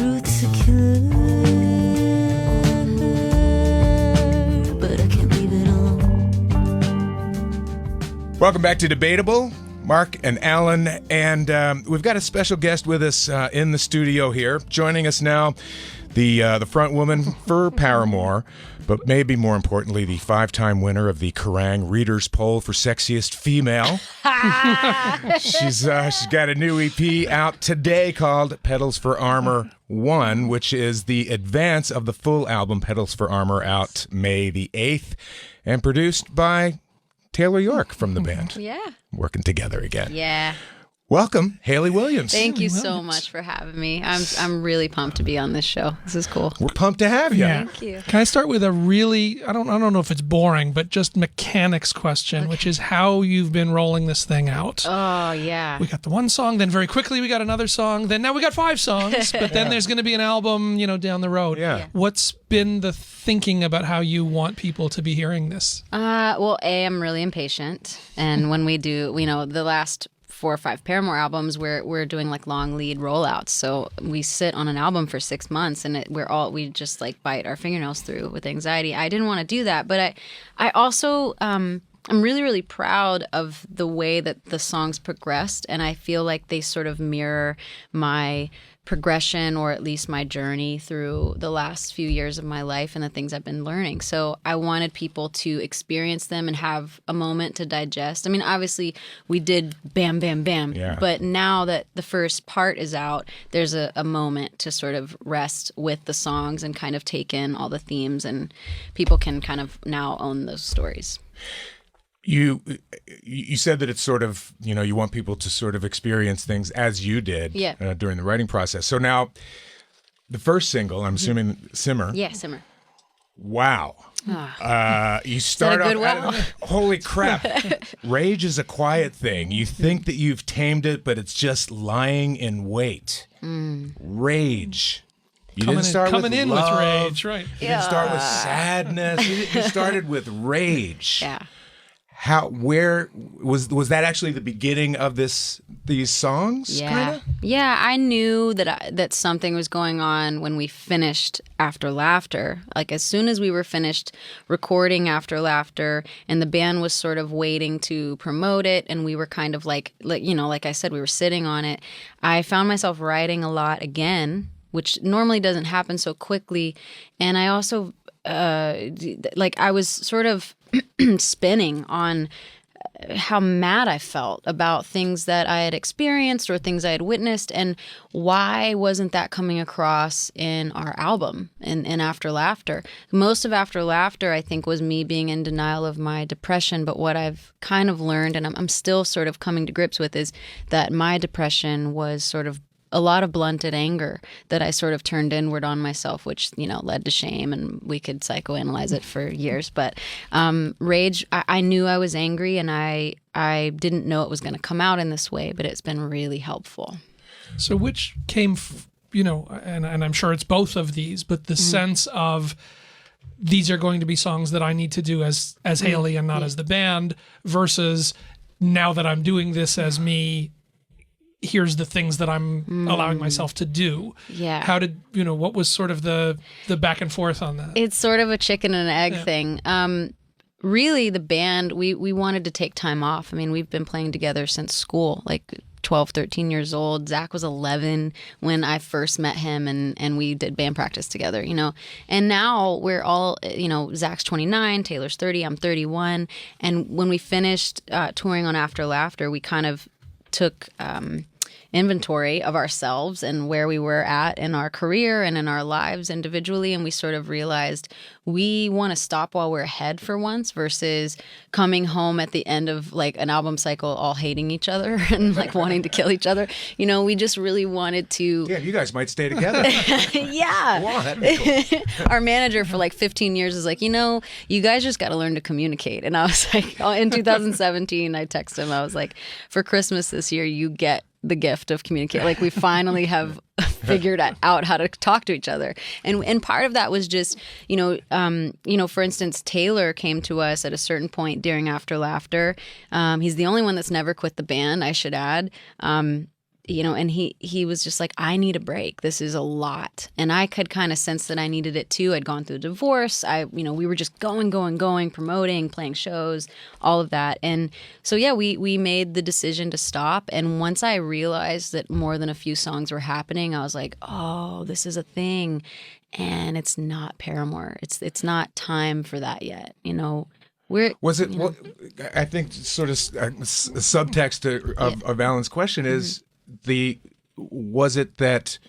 truth's a killer, but I can't leave it alone. Welcome back to Debatable. Mark and Alan, and we've got a special guest with us in the studio here. Joining us now, the front woman for Paramore, but maybe more importantly, the 5-time winner of the Kerrang! Readers Poll for Sexiest Female. She's got a new EP out today called Petals for Armor 1, which is the advance of the full album Petals for Armor, out May the 8th, and produced by Taylor York from the band. Yeah. Working together again. Yeah. Welcome, Hayley Williams. Thank you so much for having me. I'm really pumped to be on this show. This is cool. We're pumped to have you. Yeah. Thank you. Can I start with a really, I don't know if it's boring, but just mechanics question, which is how you've been rolling this thing out. Oh, yeah. We got the one song, then very quickly we got another song, then now we got 5 songs, but then there's going to be an album, down the road. Yeah. What's been the thinking about how you want people to be hearing this? Well, I'm really impatient. And when we do, the last 4 or 5 Paramore albums, we're doing like long lead rollouts. So we sit on an album for 6 months, and we just like bite our fingernails through with anxiety. I didn't want to do that, but I also I'm really, really proud of the way that the songs progressed, and I feel like they sort of mirror my progression, or at least my journey through the last few years of my life and the things I've been learning. So I wanted people to experience them and have a moment to digest. I mean, obviously we did bam, bam, bam, but now that the first part is out, there's a moment to sort of rest with the songs and kind of take in all the themes, and people can kind of now own those stories. You said that it's sort of, you want people to sort of experience things as you did during the writing process. So now, the first single, I'm assuming Simmer. Yeah, Simmer. Wow. You start off, holy crap. Rage is a quiet thing. You think that you've tamed it, but it's just lying in wait. Rage. You didn't start coming with in love. With rage, right? You didn't start with sadness. You started with rage. Yeah. Where was that actually the beginning of these songs? Yeah, kinda? Yeah. I knew that something was going on when we finished After Laughter. Like as soon as we were finished recording After Laughter, and the band was sort of waiting to promote it, and we were kind of like I said, we were sitting on it. I found myself writing a lot again, which normally doesn't happen so quickly, and I also I was sort of spinning on how mad I felt about things that I had experienced or things I had witnessed, and why wasn't that coming across in our album in After Laughter. Most of After Laughter, I think, was me being in denial of my depression, but what I've kind of learned, and I'm still sort of coming to grips with, is that my depression was sort of a lot of blunted anger that I sort of turned inward on myself, which, led to shame, and we could psychoanalyze it for years. But rage, I knew I was angry, and I didn't know it was going to come out in this way, but it's been really helpful. So which came, and I'm sure it's both of these, but the sense of these are going to be songs that I need to do as Hayley and not as the band, versus now that I'm doing this as me, here's the things that I'm allowing myself to do. Yeah. How did, what was sort of the back and forth on that? It's sort of a chicken and egg thing. Really, the band, we wanted to take time off. I mean, we've been playing together since school, like 12, 13 years old. Zach was 11 when I first met him, and we did band practice together, And now we're all, Zach's 29, Taylor's 30, I'm 31. And when we finished touring on After Laughter, we kind of took inventory of ourselves and where we were at in our career and in our lives individually, and we sort of realized we want to stop while we're ahead for once, versus coming home at the end of like an album cycle all hating each other and like wanting to kill each other. We just really wanted to... Yeah, you guys might stay together. Yeah. Wow, that'd be cool. Our manager for like 15 years is like, you guys just got to learn to communicate. And I was like, in 2017, I texted him. I was like, for Christmas this year, you get the gift of communicating. Like we finally have figured out how to talk to each other. And part of that was just, for instance, Taylor came to us at a certain point during After Laughter. He's the only one that's never quit the band, I should add. and he was just like, I need a break. This is a lot. And I could kind of sense that I needed it too. I'd gone through a divorce. We were just going, promoting, playing shows, all of that. And so, yeah, we made the decision to stop. And once I realized that more than a few songs were happening, I was like, oh, this is a thing. And it's not Paramore. It's not time for that yet. Was it? Well, I think sort of subtext of Alan's question is was it that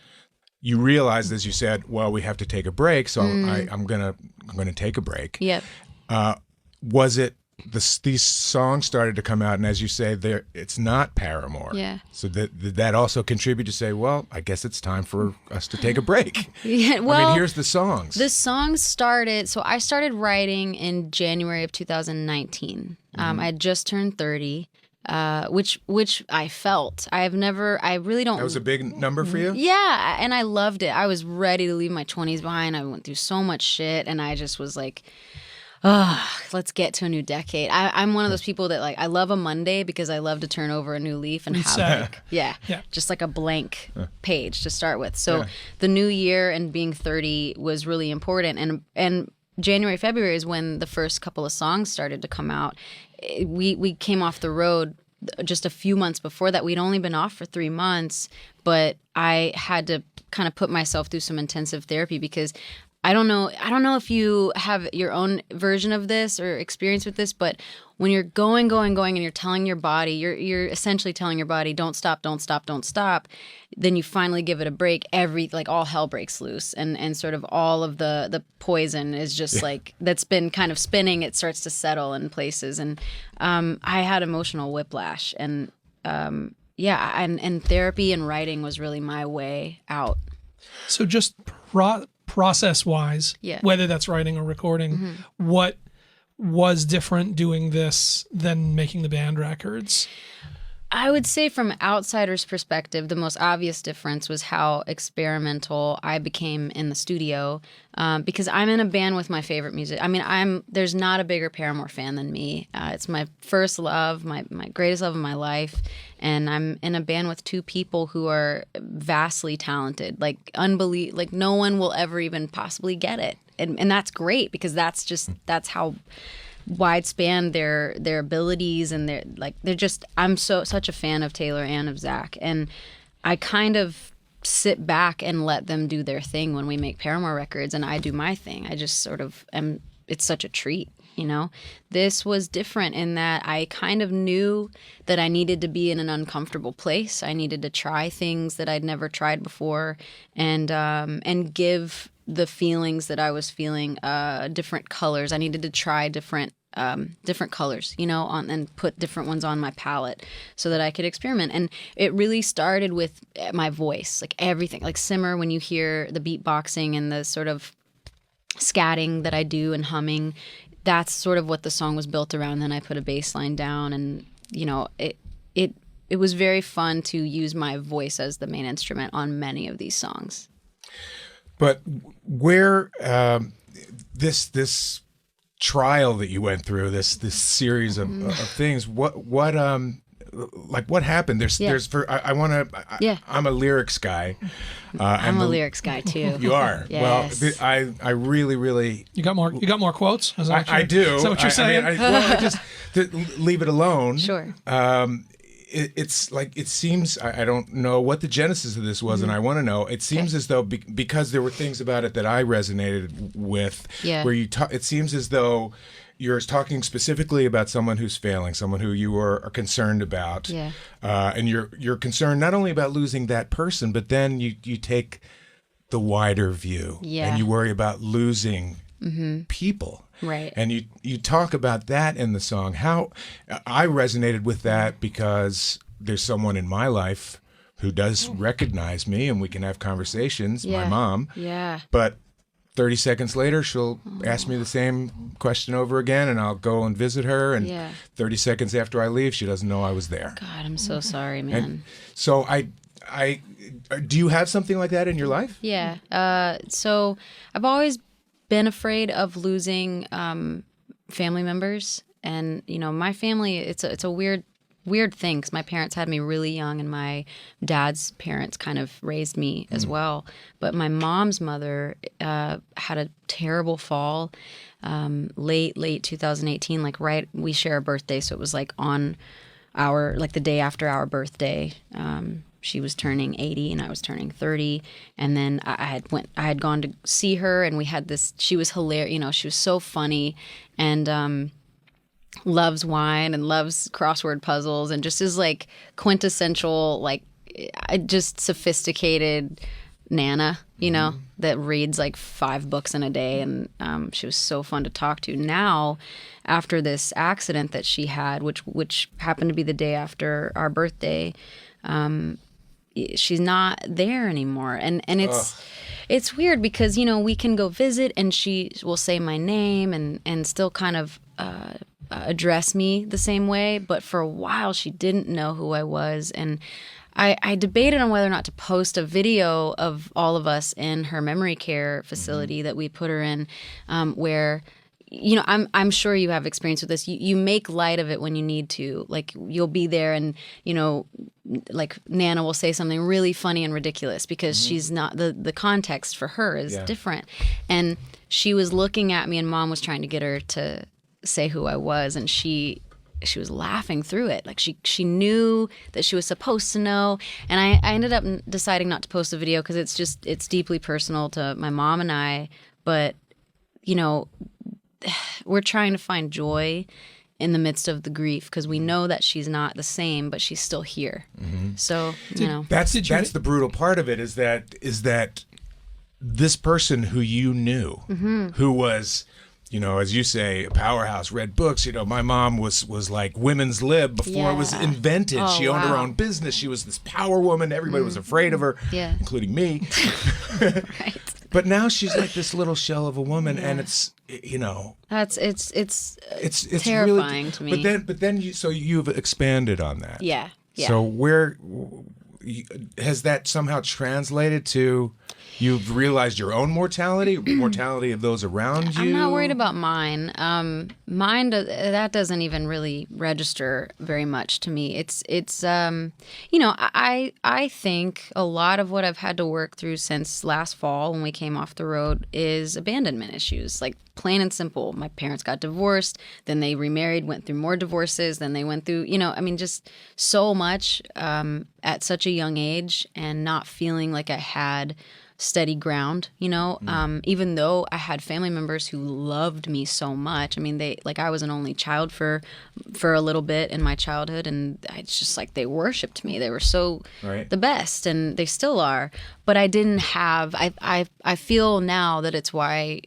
you realized, as you said, well, we have to take a break, so I'm gonna take a break. Yep. Was it these songs started to come out, and as you say, it's not Paramore. Yeah. So did that also contribute to say, well, I guess it's time for us to take a break? Yeah. Well, here's the songs. The songs started. So I started writing in January of 2019. I had just turned 30. Which I felt. I really don't. That was a big number for you? Yeah, and I loved it. I was ready to leave my 20s behind. I went through so much shit, and I just was like, let's get to a new decade. I'm one of those people that I love a Monday because I love to turn over a new leaf and have just like a blank page to start with. So the new year and being 30 was really important, and January, February is when the first couple of songs started to come out. We came off the road just a few months before that. We'd only been off for 3 months, but I had to kind of put myself through some intensive therapy because I don't know if you have your own version of this or experience with this, but when you're going, and you're telling your body, you're essentially telling your body, don't stop, then you finally give it a break. All hell breaks loose, and sort of all of the poison is just that's been kind of spinning. It starts to settle in places, and I had emotional whiplash, and and therapy and writing was really my way out. So just process-wise, whether that's writing or recording, what was different doing this than making the band records? I would say from an outsider's perspective, the most obvious difference was how experimental I became in the studio, because I'm in a band with my favorite music. I mean, there's not a bigger Paramore fan than me. It's my first love, my greatest love of my life, and I'm in a band with two people who are vastly talented, no one will ever even possibly get it, and that's great because that's how wide span their abilities, and they're just, I'm such a fan of Taylor and of Zach, and I kind of sit back and let them do their thing when we make Paramore records, and I do my thing. I just sort of am. It's such a treat, This was different in that I kind of knew that I needed to be in an uncomfortable place. I needed to try things that I'd never tried before, and give the feelings that I was feeling different colors. I needed to try different colors, and put different ones on my palette so that I could experiment. And it really started with my voice, everything, Simmer, when you hear the beatboxing and the sort of scatting that I do and humming, that's sort of what the song was built around. Then I put a bass line down, and it was very fun to use my voice as the main instrument on many of these songs. But where this trial that you went through, this series of things, what happened? I'm a lyrics guy. I'm a lyrics guy too. You are? Yes. Well, I really. You got more quotes? I do. Is that what you're saying? I just to leave it alone. Sure. It seems, I don't know what the genesis of this was, and I want to know. It seems as though because there were things about it that I resonated with, where it seems as though you're talking specifically about someone who's failing, someone who you are concerned about, and you're concerned not only about losing that person, but then you take the wider view, and you worry about losing people. Right. And you talk about that in the song. How I resonated with that because there's someone in my life who does recognize me, and we can have conversations, my mom. Yeah. But 30 seconds later, she'll ask me the same question over again, and I'll go and visit her, and 30 seconds after I leave, she doesn't know I was there. God, I'm so sorry, man. And so I do you have something like that in your life? Yeah. So I've always been afraid of losing family members, and my family, it's a weird weird thing, 'cause my parents had me really young, and my dad's parents kind of raised me as well. But my mom's mother had a terrible fall late 2018. Like we share a birthday, so it was like on the day after our birthday. She was turning 80 and I was turning 30, and then I had gone to see her, and we had this. She was hilarious, she was so funny, and loves wine and loves crossword puzzles, and just is like quintessential, like just sophisticated Nana, that reads like 5 books in a day, and she was so fun to talk to. Now, after this accident that she had, which happened to be the day after our birthday, she's not there anymore, and it's weird because we can go visit, and she will say my name and still kind of address me the same way, but for a while she didn't know who I was, and I debated on whether or not to post a video of all of us in her memory care facility that we put her in, where I'm sure you have experience with this. You make light of it when you need to. Like, you'll be there and, like Nana will say something really funny and ridiculous because she's not, the context for her is different. And she was looking at me, and Mom was trying to get her to say who I was, and she was laughing through it. Like, she knew that she was supposed to know. And I ended up deciding not to post the video because it's deeply personal to my mom and I. But, we're trying to find joy in the midst of the grief because we know that she's not the same, but she's still here. So, That's the brutal part of it is that this person who you knew, who was, as you say, a powerhouse, read books. My mom was like women's lib before it was invented. Oh, she owned her own business. She was this power woman. Everybody was afraid of her, including me. Right. But now she's like this little shell of a woman, and it's it's really, terrifying to me. But then you've expanded on that. Yeah. So where has that somehow translated to? You've realized your own mortality of those around you? I'm not worried about mine. Mine, that doesn't even really register very much to me. I think a lot of what I've had to work through since last fall when we came off the road is abandonment issues. Like, plain and simple. My parents got divorced, then they remarried, went through more divorces, then they went through, just so much at such a young age, and not feeling like I had steady ground, even though I had family members who loved me so much. I mean, I was an only child for a little bit in my childhood, and it's just like they worshipped me. They were so the best, and they still are. But I didn't have. I feel now that it's why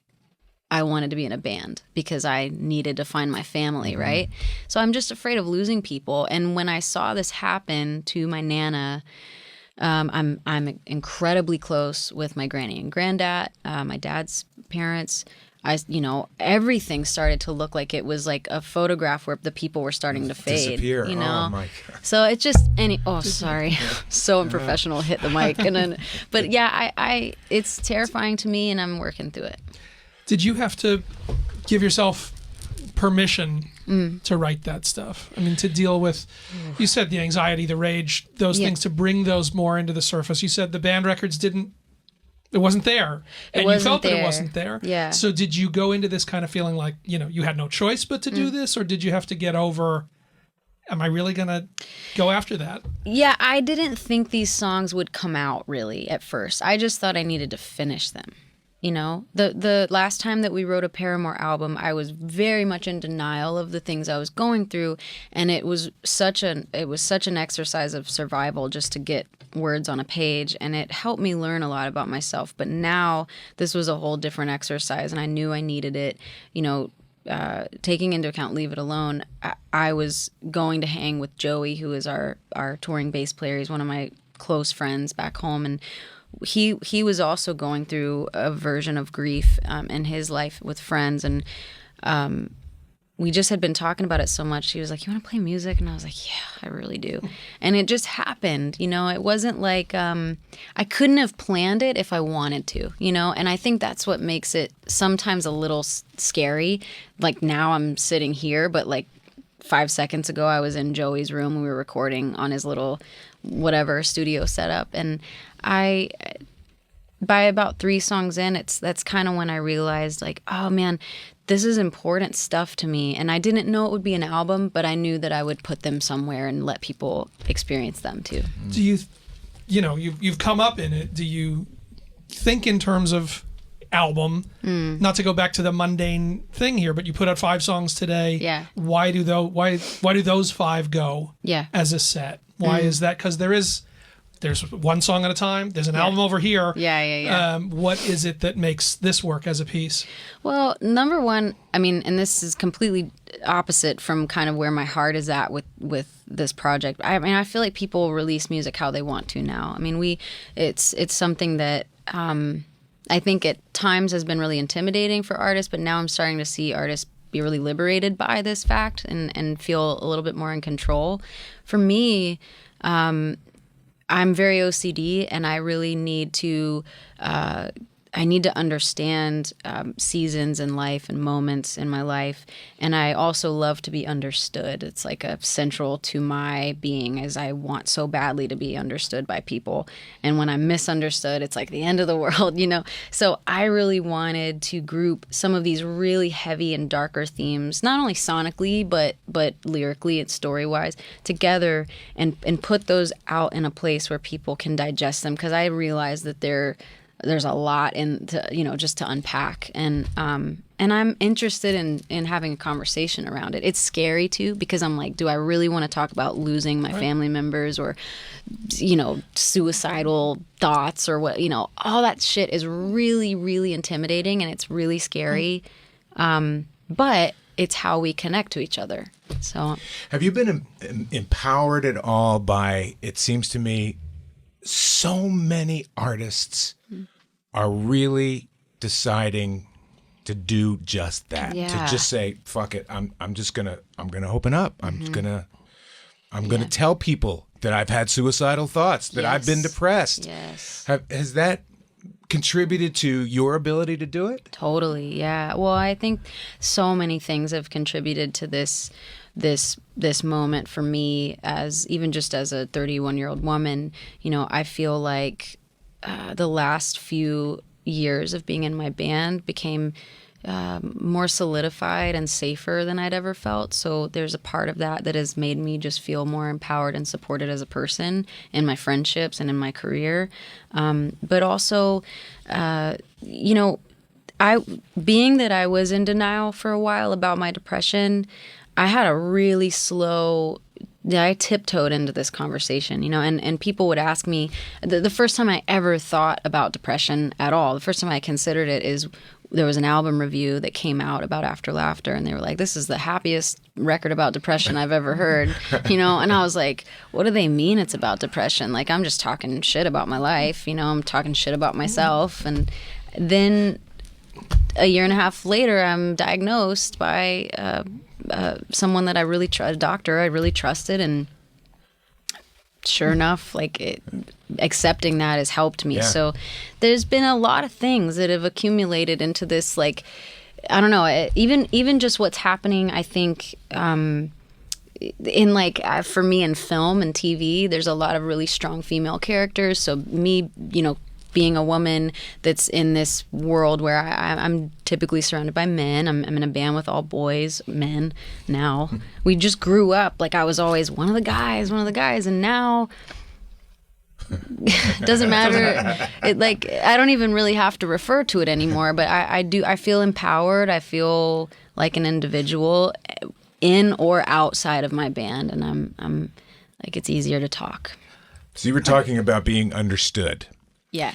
I wanted to be in a band, because I needed to find my family, right? So I'm just afraid of losing people. And when I saw this happen to my Nana, I'm incredibly close with my granny and granddad, my dad's parents. Everything started to look like it was like a photograph where the people were starting to fade. Disappear. Oh my God. So it just sorry, so unprofessional. Hit the mic but yeah, I it's terrifying to me, and I'm working through it. Did you have to give yourself permission to write that stuff? I mean, to deal with, you said the anxiety, the rage, those things, to bring those more into the surface. You said the band records it wasn't there. And you felt that it wasn't there. Yeah. So did you go into this kind of feeling like, you had no choice but to do this? Or did you have to get over, am I really going to go after that? Yeah, I didn't think these songs would come out really at first. I just thought I needed to finish them. The last time that we wrote a Paramore album, I was very much in denial of the things I was going through, and it was such an exercise of survival just to get words on a page, and it helped me learn a lot about myself. But now this was a whole different exercise, and I knew I needed it. Taking into account Leave It Alone, I was going to hang with Joey, who is our touring bass player. He's one of my close friends back home, and he was also going through a version of grief in his life with friends, and we just had been talking about it so much. He was like, "You want to play music?" And I was like, "Yeah, I really do." And it just happened. It wasn't like I couldn't have planned it if I wanted to, and I think that's what makes it sometimes a little scary. Like, now I'm sitting here, but like 5 seconds ago, I was in Joey's room. We were recording on his little whatever studio setup, and by about 3 songs in, that's kind of when I realized, like, oh man, this is important stuff to me. And I didn't know it would be an album, but I knew that I would put them somewhere and let people experience them too. Do you've come up in it. Do you think in terms of album? Not to go back to the mundane thing here, but you put out 5 songs today. Yeah. Why do those 5 go as a set? Why is that? Because there's one song at a time. There's an album over here. Yeah. What is it that makes this work as a piece? Well, number one, I mean, and this is completely opposite from kind of where my heart is at with this project. I mean, I feel like people release music how they want to now. I mean, it's something that I think at times has been really intimidating for artists, but now I'm starting to see artists be really liberated by this fact and feel a little bit more in control. For me, I'm very OCD, and I really need to understand seasons in life and moments in my life. And I also love to be understood. It's like a central to my being, as I want so badly to be understood by people. And when I'm misunderstood, it's like the end of the world, So I really wanted to group some of these really heavy and darker themes, not only sonically, but lyrically and story-wise, together and put those out in a place where people can digest them. Because I realize that there's a lot just to unpack, and I'm interested in having a conversation around it. It's scary too, because I'm like, do I really want to talk about losing my family members or suicidal thoughts or what, all that shit is really, really intimidating, and it's really scary. But it's how we connect to each other. So have you been empowered at all by, it seems to me, so many artists are really deciding to do just that. Yeah. To just say, fuck it, I'm gonna open up. I'm gonna tell people that I've had suicidal thoughts, that I've been depressed. Yes. Has that contributed to your ability to do it? Totally, yeah. Well, I think so many things have contributed to this moment for me, as even just as a 31-year-old woman. I feel like the last few years of being in my band became more solidified and safer than I'd ever felt. So there's a part of that has made me just feel more empowered and supported as a person in my friendships and in my career. But also, being that I was in denial for a while about my depression, I had a really slow. I tiptoed into this conversation, and people would ask me, the first time I ever thought about depression at all, the first time I considered it is there was an album review that came out about After Laughter, and they were like, this is the happiest record about depression I've ever heard, and I was like, what do they mean it's about depression? Like, I'm just talking shit about my life, I'm talking shit about myself. And then a year and a half later, I'm diagnosed by someone that I really a doctor I really trusted, and sure enough, accepting that has helped me. Yeah. So there's been a lot of things that have accumulated into this, I don't know, even just what's happening, I think, in for me in film and TV, there's a lot of really strong female characters. So me, being a woman that's in this world where I'm typically surrounded by men. I'm in a band with all boys, men now. We just grew up. I was always one of the guys, and now it doesn't matter. I don't even really have to refer to it anymore, but I feel empowered. I feel like an individual in or outside of my band, and I'm it's easier to talk. So you were talking about being understood. Yeah.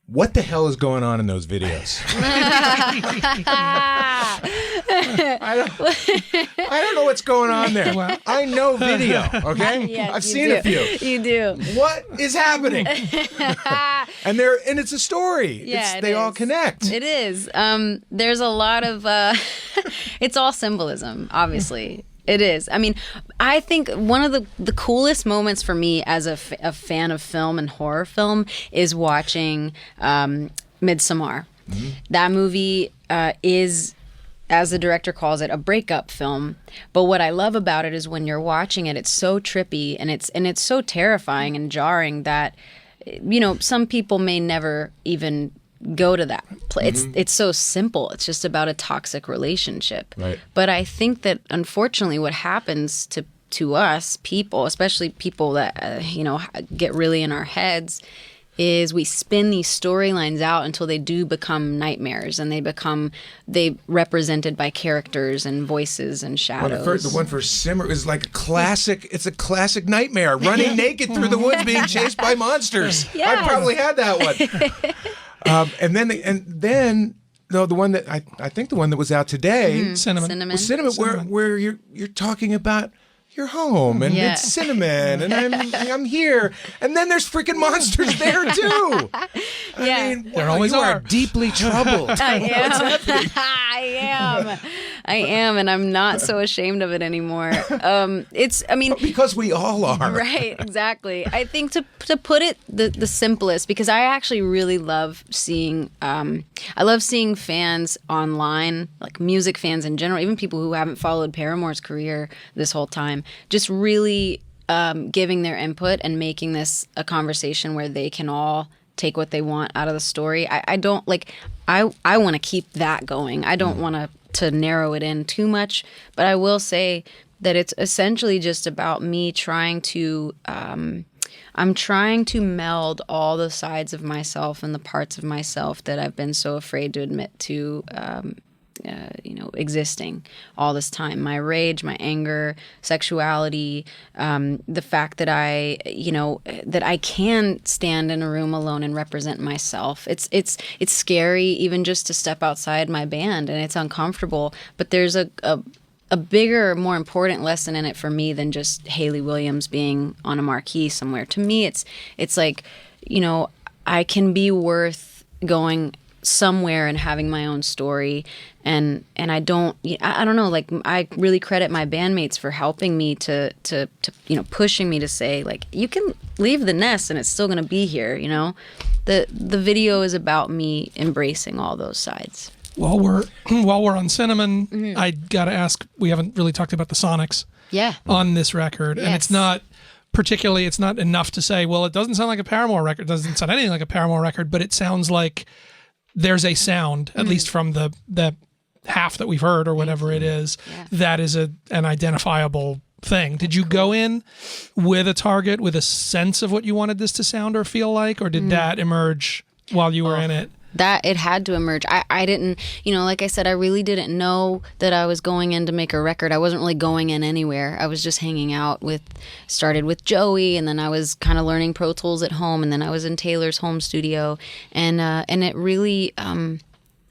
What the hell is going on in those videos? I don't know what's going on there. Well, I know video, okay? Yes, I've seen a few. You do. What is happening? and it's a story. Yeah, they all connect. It is. There's a lot of it's all symbolism, obviously. It is. I mean, I think one of the coolest moments for me as a fan of film and horror film is watching Midsommar. Mm-hmm. That movie is as the director calls it, a breakup film. But what I love about it is when you're watching it, it's so trippy and it's so terrifying and jarring that, some people may never even go to that place. It's so simple. It's just about a toxic relationship. Right. But I think that unfortunately what happens to us people, especially people that get really in our heads, is we spin these storylines out until they do become nightmares, and they represented by characters and voices and shadows. The one for Simmer is like a classic. It's a classic nightmare. Running naked through the woods, being chased by monsters. Yes. I probably had that one. And then the one that I think the one that was out today, Cinnamon. was Cinnamon, where you're talking about your home and it's cinnamon and I'm here, and then there's freaking monsters there too. I mean, there always you are. Deeply troubled. I am, and I'm not so ashamed of it anymore. Because we all are. Right, exactly. I think to put it the simplest, because I actually really love seeing fans online, like music fans in general, even people who haven't followed Paramore's career this whole time, just really giving their input and making this a conversation where they can all take what they want out of the story. I don't like. I want to keep that going. I don't want to narrow it in too much, but I will say that it's essentially just about me trying to. I'm trying to meld all the sides of myself and the parts of myself that I've been so afraid to admit to. Existing all this time. My rage, my anger, sexuality, the fact that I can stand in a room alone and represent myself. It's scary even just to step outside my band, and it's uncomfortable. But there's a bigger, more important lesson in it for me than just Hayley Williams being on a marquee somewhere. To me, it's like, I can be worth going somewhere and having my own story, and I don't know, like, I really credit my bandmates for helping me to pushing me to say, like, you can leave the nest and it's still going to be here. The video is about me embracing all those sides. While we're on Cinnamon, I gotta ask, we haven't really talked about the sonics on this record. Yes. And it's not enough to say, well, it doesn't sound like a Paramore record. It doesn't sound anything like a Paramore record, but it sounds like there's a sound, at least from the half that we've heard or whatever it is, that is an identifiable thing. Did you go in with a target, with a sense of what you wanted this to sound or feel like, or did that emerge while you were in it? That it had to emerge. I didn't, like I said, I really didn't know that I was going in to make a record. I wasn't really going in anywhere. I was just hanging out started with Joey, and then I was kind of learning Pro Tools at home, and then I was in Taylor's home studio, and it really,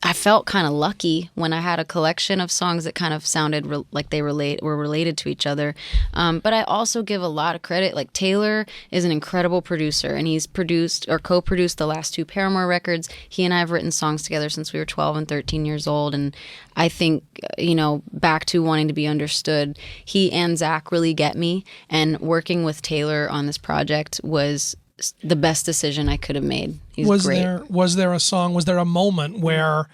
I felt kind of lucky when I had a collection of songs that kind of sounded like they were related to each other. But I also give a lot of credit. Like, Taylor is an incredible producer, and he's produced or co-produced the last two Paramore records. He and I have written songs together since we were 12 and 13 years old. And I think, back to wanting to be understood, he and Zach really get me. And working with Taylor on this project was the best decision I could have made. He's great. Was there a moment where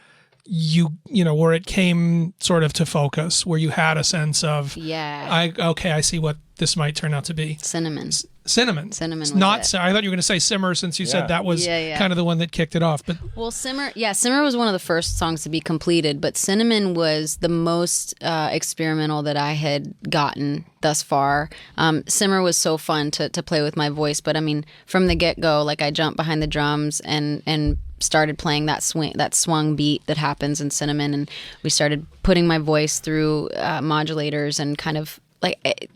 where it came sort of to focus, where you had a sense of, I see what this might turn out to be? Cinnamon. Cinnamon. Was not. it. I thought you were going to say Simmer, since you said that was kind of the one that kicked it off. But Simmer was one of the first songs to be completed, but Cinnamon was the most experimental that I had gotten thus far. Simmer was so fun to play with my voice, but I mean, from the get-go, like, I jumped behind the drums and started playing that swung beat that happens in Cinnamon, and we started putting my voice through modulators, and kind of like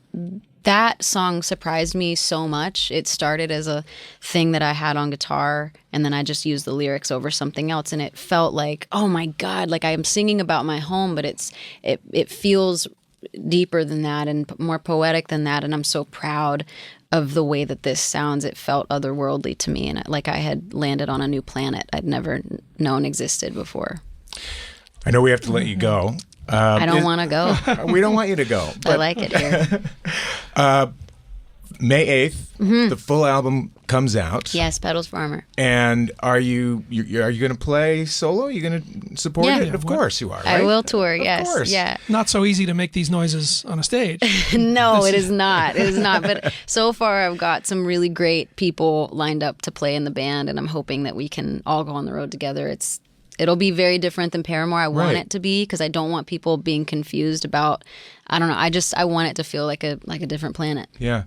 that song surprised me so much. It started as a thing that I had on guitar, and then I just used the lyrics over something else, and it felt like, oh my God, like I am singing about my home, but it feels deeper than that and more poetic than that, and I'm so proud of the way that this sounds. It felt otherworldly to me, and like I had landed on a new planet I'd never known existed before. I know we have to let you go. I don't want to go. We don't want you to go. I like it here. May 8th, the full album comes out. Yes, Petals for Armor. And are you going to play solo? Are you going to support Yeah. it? Of course you are, right? I will tour, Of yes. course. Yeah. Not so easy to make these noises on a stage. No, it is not. It is not. But so far, I've got some really great people lined up to play in the band, and I'm hoping that we can all go on the road together. It'll be very different than Paramore. I want Right. it to be, because I don't want people being confused about. I don't know. I want it to feel like a different planet. Yeah.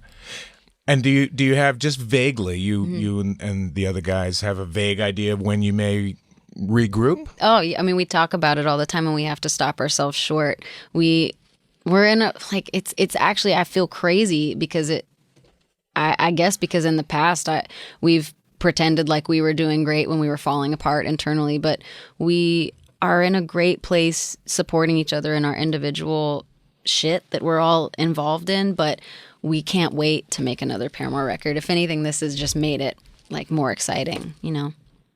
And do you have, just vaguely, Mm-hmm. you and the other guys have a vague idea of when you may regroup? Oh, yeah, I mean, we talk about it all the time, and we have to stop ourselves short. We're in a, like, it's actually, I feel crazy because I guess because in the past we've pretended like we were doing great when we were falling apart internally, but we are in a great place supporting each other in our individual shit that we're all involved in, but we can't wait to make another Paramore record. If anything, this has just made it like more exciting, you know?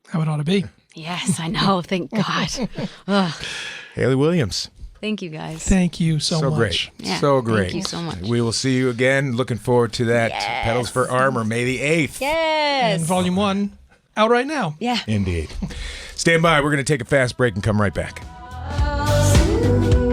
How it ought to be. Yes, I know. Thank God. Ugh. Haley Williams. Thank you, guys. Thank you so much. Great. Yeah, So thank great. you so much. We will see you again. Looking forward to that. Yes. Petals for Armor, May the 8th. Yes. And Volume 1 out right now. Yeah. Indeed. Stand by. We're going to take a fast break and come right back. Ooh.